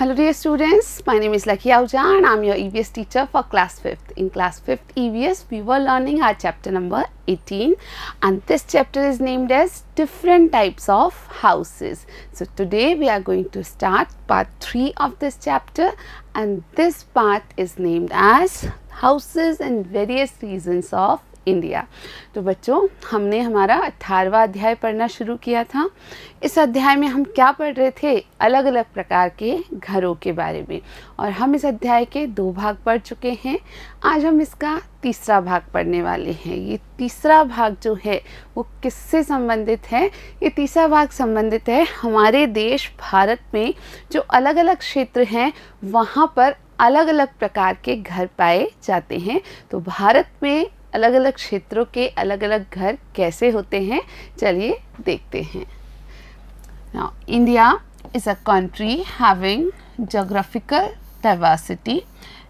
Hello dear students, my name is Lucky Ahuja and I am your EVS teacher for class 5th. In class 5th EVS, we were learning our chapter number 18 and this chapter is named as different types of houses. So today we are going to start part 3 of this chapter and this part is named as houses and various regions of India. तो बच्चों, हमने हमारा 18वां अध्याय पढ़ना शुरू किया था। इस अध्याय में हम क्या पढ़ रहे थे? अलग अलग प्रकार के घरों के बारे में, और हम इस अध्याय के 2 भाग पढ़ चुके हैं। आज हम इसका तीसरा भाग पढ़ने वाले हैं। ये तीसरा भाग जो है वो किससे संबंधित है? ये तीसरा भाग संबंधित है हमारे देश भारत में जो अलग अलग क्षेत्र हैं वहाँ पर अलग अलग प्रकार के घर पाए जाते हैं। तो भारत में अलग अलग क्षेत्रों के अलग अलग घर कैसे होते हैं, चलिए देखते हैं। Now, India is a country having geographical diversity.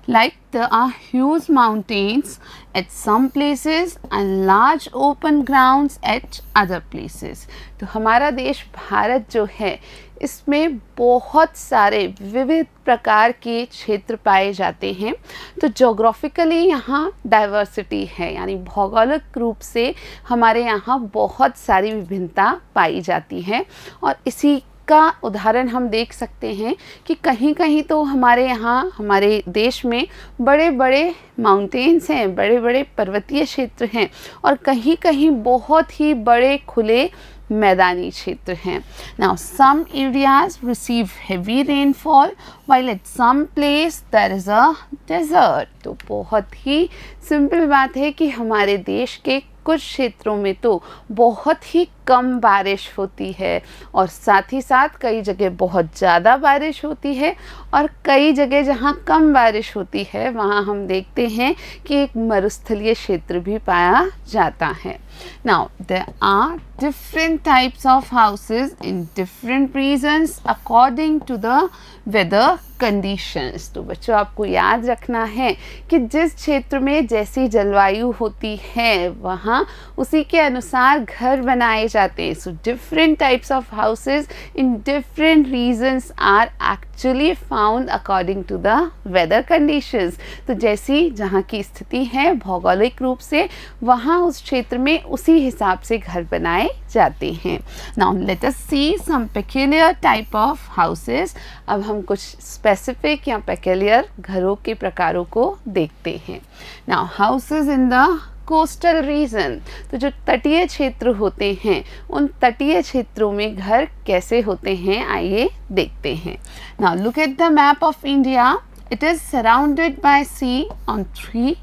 Like there are huge mountains at some places and large open grounds at other places. तो हमारा देश भारत जो है इसमें बहुत सारे विविध प्रकार के क्षेत्र पाए जाते हैं। तो जोग्राफिकली यहाँ डाइवर्सिटी है, यानी भौगोलिक रूप से हमारे यहाँ बहुत सारी विभिन्नता पाई जाती है। और इसी का उदाहरण हम देख सकते हैं कि कहीं कहीं तो हमारे यहाँ हमारे देश में बड़े बड़े माउंटेन्स हैं, बड़े बड़े पर्वतीय क्षेत्र हैं, और कहीं कहीं बहुत ही बड़े खुले मैदानी क्षेत्र हैं। Now some areas receive heavy rainfall while at some place there is a desert. तो बहुत ही सिंपल बात है कि हमारे देश के कुछ क्षेत्रों में तो बहुत ही कम बारिश होती है और साथ ही साथ कई जगह बहुत ज़्यादा बारिश होती है, और कई जगह जहाँ कम बारिश होती है वहाँ हम देखते हैं कि एक मरुस्थलीय क्षेत्र भी पाया जाता है। Now there are different types of houses in different regions according to the weather conditions. तो बच्चों, आपको याद रखना है कि जिस क्षेत्र में जैसी जलवायु होती है वहाँ उसी के अनुसार घर बनाए जाते हैं। So different types of houses in different regions are actually found according to the weather conditions. तो जैसी जहाँ की स्थिति है भौगोलिक रूप से वहाँ उस क्षेत्र में उसी हिसाब से घर बनाए जाते हैं। Now let us see some peculiar type of houses. अब हम कुछ स्पेसिफिक या peculiar घरों के प्रकारों को देखते हैं। Now houses in the coastal region, तो जो तटीय क्षेत्र होते हैं उन तटीय क्षेत्रों में घर कैसे होते हैं, आइए देखते हैं। Now look at the map of India. It is surrounded by sea on 3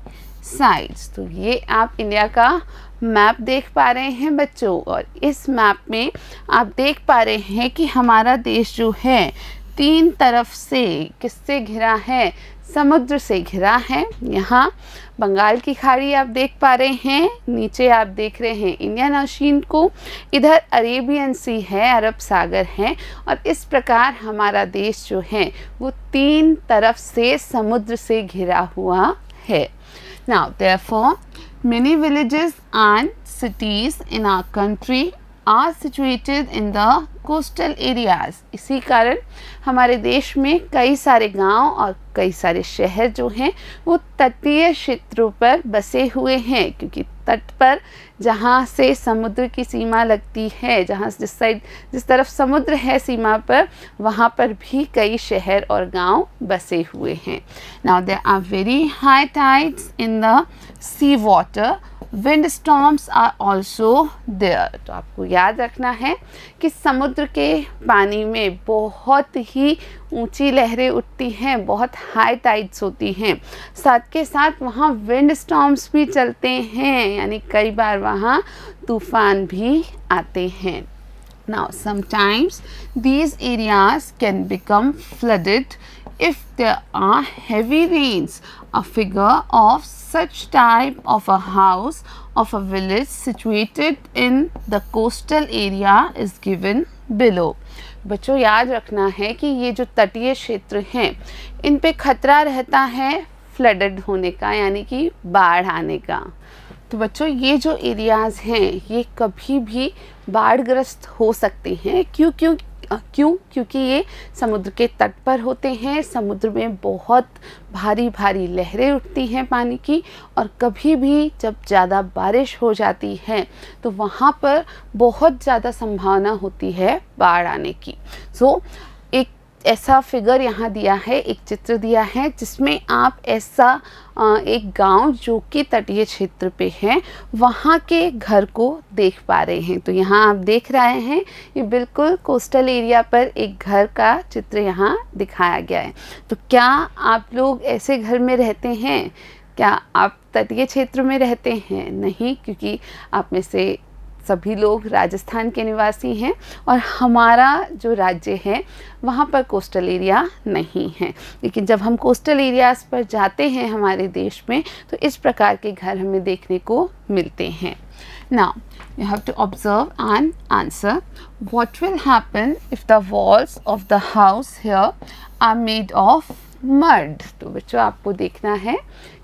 sides. तो ये आप इंडिया का मैप देख पा रहे हैं बच्चों, और इस मैप में आप देख पा रहे हैं कि हमारा देश जो है 3 तरफ से किससे घिरा है? समुद्र से घिरा है। यहाँ बंगाल की खाड़ी आप देख पा रहे हैं, नीचे आप देख रहे हैं इंडियन ओशियन को, इधर अरेबियन सी है, अरब सागर है, और इस प्रकार हमारा देश जो है वो 3 तरफ से समुद्र से घिरा हुआ है। Now therefore many villages and cities in our country are situated in the coastal areas. इसी कारण हमारे देश में कई सारे गांव और कई सारे शहर जो हैं वो तटीय क्षेत्रों पर बसे हुए हैं, क्योंकि तट पर जहाँ से समुद्र की सीमा लगती है, जहाँ जिस तरफ समुद्र है सीमा पर, वहाँ पर भी कई शहर और गांव बसे हुए हैं। Now there are very high tides in the sea water. Wind storms are also there. तो आपको याद रखना है कि समुद्र के पानी में बहुत ही ऊंची लहरें उठती हैं, बहुत हाई टाइड्स होती हैं, साथ के साथ वहाँ विंड स्टॉर्म्स भी चलते हैं, यानी कई बार वहाँ तूफान भी आते हैं। Now sometimes these areas can become flooded if there are heavy rains. A figure of such type of a house of a village situated in the coastal area is given below. बच्चों, याद रखना है कि ये जो तटीय क्षेत्र हैं इन पे खतरा रहता है फ्लडेड होने का, यानी कि बाढ़ आने का। तो बच्चों, ये जो एरियाज़ हैं ये कभी भी बाढ़ग्रस्त हो सकते हैं। क्यों? क्यों? क्योंकि ये समुद्र के तट पर होते हैं, समुद्र में बहुत भारी भारी लहरें उठती हैं पानी की, और कभी भी जब ज़्यादा बारिश हो जाती है तो वहाँ पर बहुत ज़्यादा संभावना होती है बाढ़ आने की। सो एक ऐसा फिगर यहाँ दिया है, एक चित्र दिया है जिसमें आप ऐसा एक गांव जो कि तटीय क्षेत्र पे है वहाँ के घर को देख पा रहे हैं। तो यहाँ आप देख रहे हैं ये बिल्कुल कोस्टल एरिया पर एक घर का चित्र यहाँ दिखाया गया है। तो क्या आप लोग ऐसे घर में रहते हैं? क्या आप तटीय क्षेत्र में रहते हैं? नहीं, क्योंकि आप में से सभी लोग राजस्थान के निवासी हैं और हमारा जो राज्य है वहाँ पर कोस्टल एरिया नहीं है। लेकिन जब हम कोस्टल एरियाज़ पर जाते हैं हमारे देश में तो इस प्रकार के घर हमें देखने को मिलते हैं। Now you have to observe and answer. What will happen if the walls of the house here are made of mud? तो बच्चों आपको देखना है,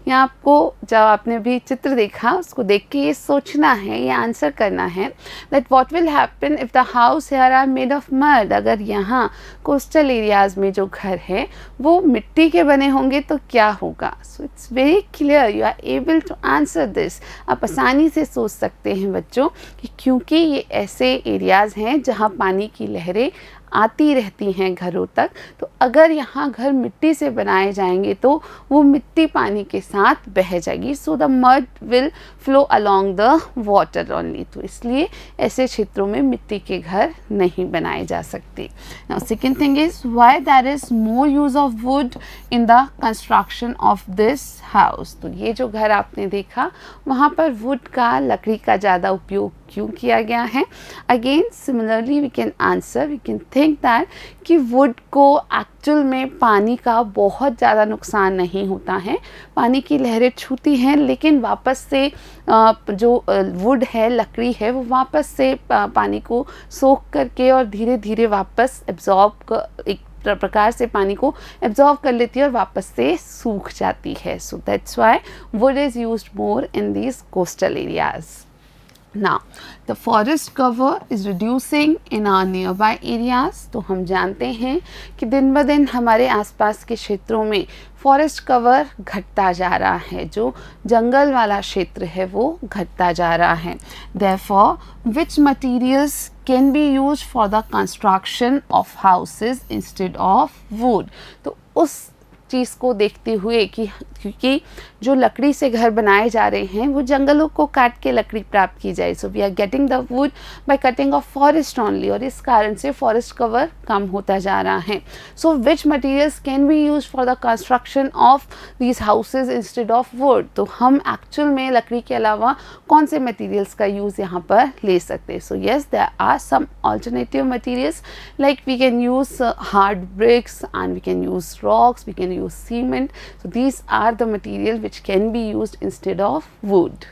यहाँ आपको जब आपने भी चित्र देखा उसको देख के ये सोचना है, ये आंसर करना है that what will happen if the house here are made of mud? अगर यहाँ कोस्टल एरियाज़ में जो घर है वो मिट्टी के बने होंगे तो क्या होगा? So it's very clear, you are able to answer this. आप आसानी से सोच सकते हैं बच्चों कि क्योंकि ये ऐसे एरियाज़ हैं जहाँ पानी की लहरें आती रहती हैं घरों तक, तो अगर यहाँ घर मिट्टी से बनाए जाएंगे तो वो मिट्टी पानी के साथ बह जाएगी। So the mud will flow along the water only. तो इसलिए ऐसे क्षेत्रों में मिट्टी के घर नहीं बनाए जा सकते। Now second thing is why there is more use of wood in the construction of this house. तो ये जो घर आपने देखा वहाँ पर वुड का, लकड़ी का ज़्यादा उपयोग क्यों किया गया है? Again similarly we can answer, we can think that कि वुड को एक्चुअल में पानी का बहुत ज़्यादा नुकसान नहीं होता है। पानी की लहरें छूती हैं लेकिन वापस से जो वुड है, लकड़ी है, वो वापस से पानी को सोख करके और धीरे धीरे वापस एक प्रकार से पानी को एब्जॉर्ब कर लेती है और वापस से सूख जाती है। So that's why would is used more in these coastal areas. Now, the forest cover is reducing in our nearby areas. तो हम जानते हैं कि दिन ब दिन हमारे आसपास के क्षेत्रों में फॉरेस्ट कवर घटता जा रहा है, जो जंगल वाला क्षेत्र है वो घटता जा रहा है। Therefore, which materials can be used for the construction of houses instead of wood? तो उस चीज़ को देखते हुए कि क्योंकि जो लकड़ी से घर बनाए जा रहे हैं वो जंगलों को काट के लकड़ी प्राप्त की जाए। So we are getting the wood by cutting off forest only, और इस कारण से फॉरेस्ट कवर कम होता जा रहा है। So which materials can be use for the construction of these houses instead of wood? तो हम एक्चुअल में लकड़ी के अलावा कौन से मटीरियल्स का यूज़ यहाँ पर ले सकते हैं? So yes, there are some alternative materials like we can use hard bricks and we can use rocks, we can use cement. So these are the material which can be used instead of wood.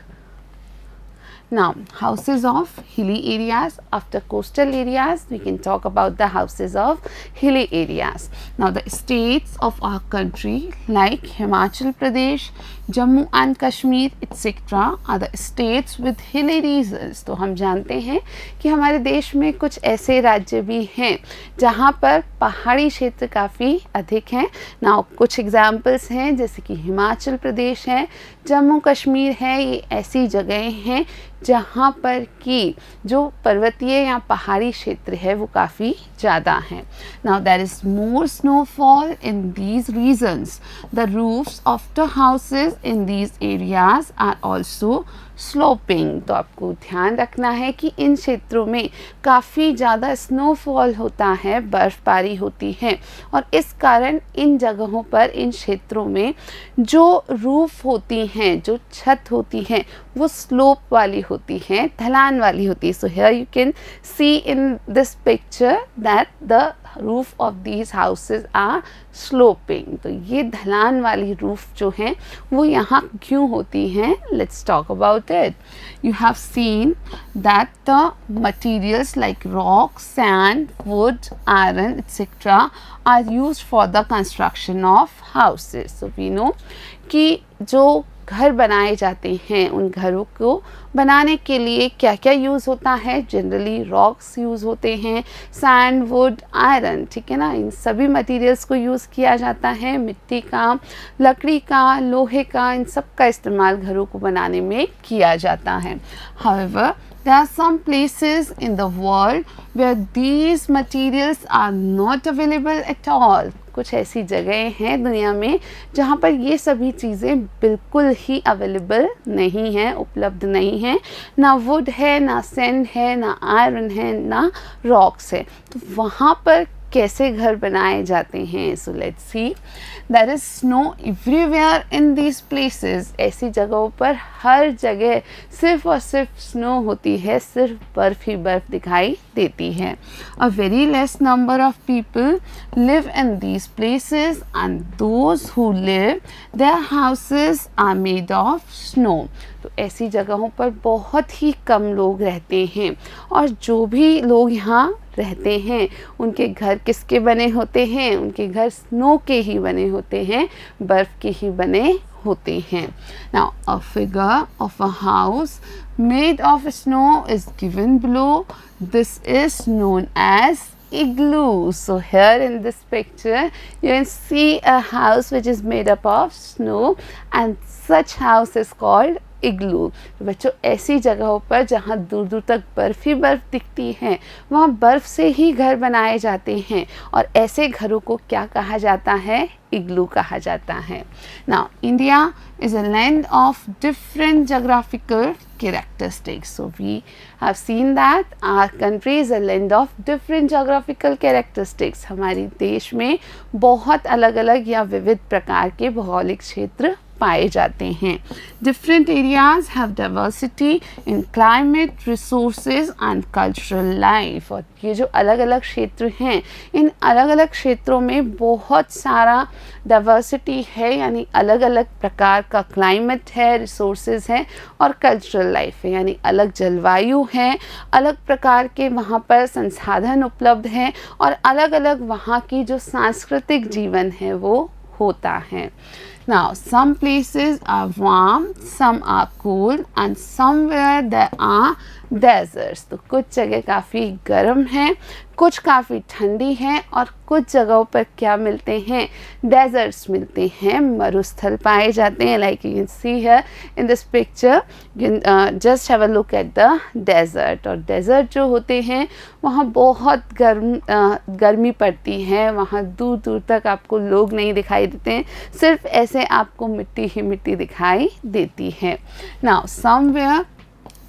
Now, houses of hilly areas. After coastal areas, we can talk about the houses of hilly areas. Now, the states of our country like Himachal Pradesh, Jammu and Kashmir, etc. are the states with hilly regions. तो हम जानते हैं कि हमारे देश में कुछ ऐसे राज्य भी हैं जहाँ पर पहाड़ी क्षेत्र काफ़ी अधिक हैं। Now, कुछ एग्जाम्पल्स हैं जैसे कि हिमाचल प्रदेश है, जम्मू कश्मीर है। ये ऐसी जगहें हैं जहाँ पर कि जो पर्वतीय या पहाड़ी क्षेत्र है वो काफ़ी ज़्यादा हैं। Now there is more snowfall in these regions. The roofs of the houses in these areas are also sloping. तो आपको ध्यान रखना है कि इन क्षेत्रों में काफ़ी ज़्यादा स्नोफॉल होता है, बर्फ़बारी होती है, और इस कारण इन जगहों पर, इन क्षेत्रों में जो रूफ होती हैं, जो छत होती हैं, वो स्लोप वाली होती हैं, ढलान वाली होती है। So here you can see in this picture that the roof of these houses are sloping. तो ये ढलान वाली रूफ जो हैं वो यहाँ क्यों होती हैं? Let's talk about it. You have seen that the materials like rock, sand, wood, iron, etc. are used for the construction of houses. So we know कि जो घर बनाए जाते हैं, उन घरों को बनाने के लिए क्या क्या यूज़ होता है। जनरली रॉक्स यूज़ होते हैं, सैंड, वुड, आयरन, ठीक है ना, इन सभी मटेरियल्स को यूज़ किया जाता है। मिट्टी का, लकड़ी का, लोहे का, इन सब का इस्तेमाल घरों को बनाने में किया जाता है। However, there are some places in the world where these materials are not available at all. कुछ ऐसी जगहें हैं दुनिया में जहाँ पर ये सभी चीज़ें बिल्कुल ही अवेलेबल नहीं हैं, उपलब्ध नहीं हैं। ना वुड है, ना सैंड है, ना आयरन है, ना रॉक्स है। तो वहाँ पर कैसे घर बनाए जाते हैं? So let's see. There is snow everywhere in these places. ऐसी जगहों पर हर जगह सिर्फ और सिर्फ स्नो होती है, सिर्फ बर्फ़ ही बर्फ़ दिखाई देती है। A very less number of people live in these places and those who live there houses are made of snow. तो ऐसी जगहों पर बहुत ही कम लोग रहते हैं, और जो भी लोग यहाँ रहते हैं उनके घर किसके बने होते हैं? उनके घर स्नो के ही बने होते हैं, बर्फ़ के ही बने होते हैं। Now a figure of a house made of snow is given below. This is known as igloo. So here in this picture you can see a house which is made up of snow, and such house is called इग्लू। तो बच्चों, ऐसी जगहों पर जहाँ दूर दूर तक बर्फ़ ही बर्फ़ दिखती है, वहाँ बर्फ़ से ही घर बनाए जाते हैं, और ऐसे घरों को क्या कहा जाता है? इग्लू कहा जाता है। Now India is a land of different geographical characteristics. So we have seen that our country is a land of different geographical characteristics. हमारी देश में बहुत अलग अलग या विविध प्रकार के भौगोलिक क्षेत्र पाए जाते हैं। Different areas have diversity in climate, resources and cultural life. और ये जो अलग अलग क्षेत्र हैं, इन अलग अलग क्षेत्रों में बहुत सारा डाइवर्सिटी है, यानी अलग अलग प्रकार का क्लाइमेट है, रिसोर्सेज है, और कल्चरल लाइफ है, यानी अलग जलवायु है, अलग प्रकार के वहाँ पर संसाधन उपलब्ध हैं, और अलग अलग वहाँ की जो सांस्कृतिक जीवन है वो होता है। Now, some places are warm, some are cold, and somewhere there are deserts. तो कुछ जगह काफ़ी गर्म हैं, कुछ काफ़ी ठंडी हैं, और कुछ जगहों पर क्या मिलते हैं? डेजर्ट्स मिलते हैं, मरुस्थल पाए जाते हैं। Like you can see here in this picture, just have a look at the desert. और डेजर्ट जो होते हैं वहाँ बहुत गर्मी पड़ती है, वहाँ दूर दूर तक आपको लोग नहीं दिखाई देते हैं, सिर्फ ऐसे आपको मिट्टी ही मिट्टी दिखाई देती है। Now somewhere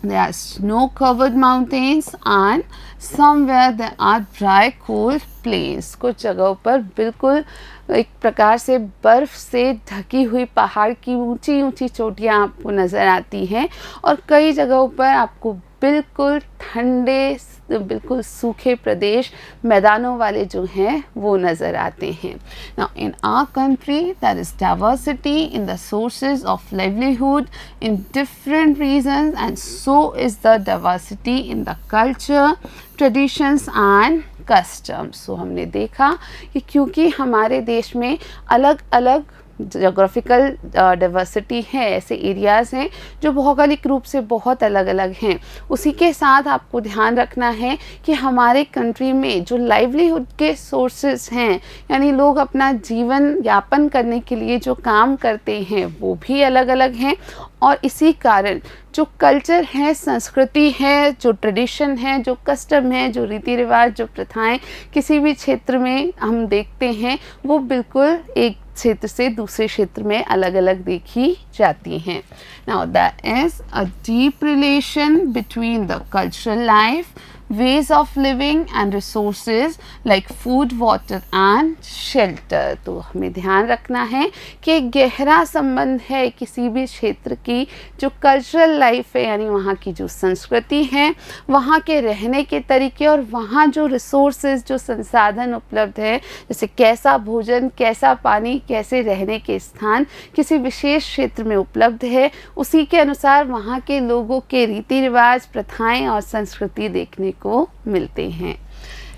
there are snow covered mountains and somewhere there are dry cold plains. कुछ जगहों पर बिल्कुल एक प्रकार से बर्फ़ से ढकी हुई पहाड़ की ऊंची ऊंची चोटियाँ आपको नज़र आती हैं, और कई जगहों पर आपको बिल्कुल ठंडे, बिल्कुल सूखे प्रदेश, मैदानों वाले जो हैं वो नज़र आते हैं। Now in our country there is diversity in the sources of livelihood in different regions, and so is the diversity in the culture, traditions and customs. So हमने देखा कि क्योंकि हमारे देश में अलग अलग जोग्राफिकल डाइवर्सिटी है, ऐसे एरियाज़ हैं जो भौगोलिक रूप से बहुत अलग अलग हैं, उसी के साथ आपको ध्यान रखना है कि हमारे कंट्री में जो लाइवलीहुड के सोर्सेज हैं, यानी लोग अपना जीवन यापन करने के लिए जो काम करते हैं वो भी अलग अलग हैं, और इसी कारण जो कल्चर है, संस्कृति है, जो ट्रेडिशन है, जो कस्टम है, जो रीति रिवाज, जो प्रथाएं किसी भी क्षेत्र में हम देखते हैं वो बिल्कुल एक क्षेत्र से दूसरे क्षेत्र में अलग अलग देखी जाती हैं। Now there is a deep relation between the cultural life, ways of living and resources like food, water and shelter. तो हमें ध्यान रखना है कि गहरा संबंध है किसी भी क्षेत्र की जो कल्चरल लाइफ है, यानी वहाँ की जो संस्कृति है, वहाँ के रहने के तरीके, और वहाँ जो रिसोर्सेज, जो संसाधन उपलब्ध है, जैसे कैसा भोजन, कैसा पानी, कैसे रहने के स्थान किसी विशेष क्षेत्र में उपलब्ध है, उसी के अनुसार वहाँ के लोगों के रीति रिवाज, प्रथाएं और संस्कृति देखने को मिलते हैं।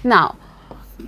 Now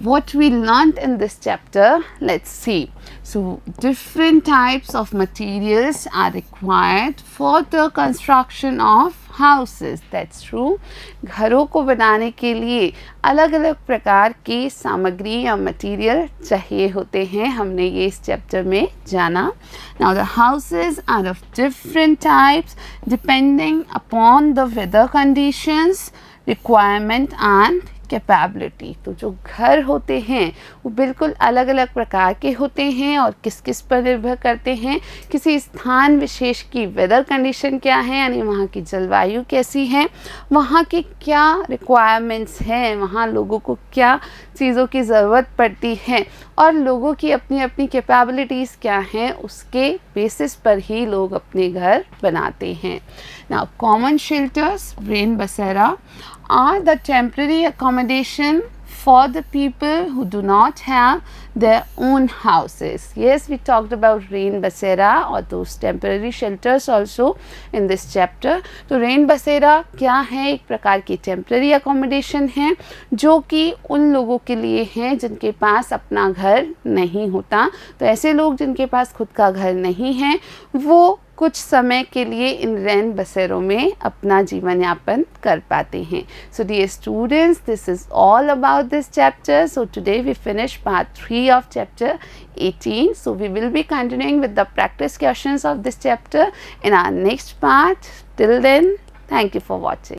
what we learnt in this chapter, let's see. So different types of materials are required for the construction of houses. That's true. घरों को बनाने के लिए अलग अलग प्रकार की सामग्री या मटेरियल चाहिए होते हैं, हमने ये इस चैप्टर में जाना. Now the houses are of different types depending upon the weather conditions, requirement and capability. तो जो घर होते हैं वो बिल्कुल अलग अलग प्रकार के होते हैं और किस किस पर निर्भर करते हैं, किसी स्थान विशेष की वेदर कंडीशन क्या है, यानी वहाँ की जलवायु कैसी है, वहाँ की क्या रिक्वायरमेंट्स हैं, वहाँ लोगों को क्या चीज़ों की ज़रूरत पड़ती है और लोगों की अपनी अपनी कैपेबिलिटीज़ क्या हैं, उसके बेसिस पर ही लोग अपने घर बनाते हैं. नाउ कॉमन शेल्टर्स, रेन बसेरा, are the temporary accommodation for the people who do not have their own houses. Yes, we talked about rain basera or those temporary shelters also in this chapter. तो rain basera क्या है? एक प्रकार की temporary accommodation है जो कि उन लोगों के लिए है जिनके पास अपना घर नहीं होता. तो ऐसे लोग जिनके पास खुद का घर नहीं है वो कुछ समय के लिए इन रेन बसेरों में अपना जीवन यापन कर पाते हैं. So dear students, this is all about this chapter. So today we finish part 3 of chapter 18. So we will be continuing with the practice questions of this chapter in our next part. Till then, thank you for watching.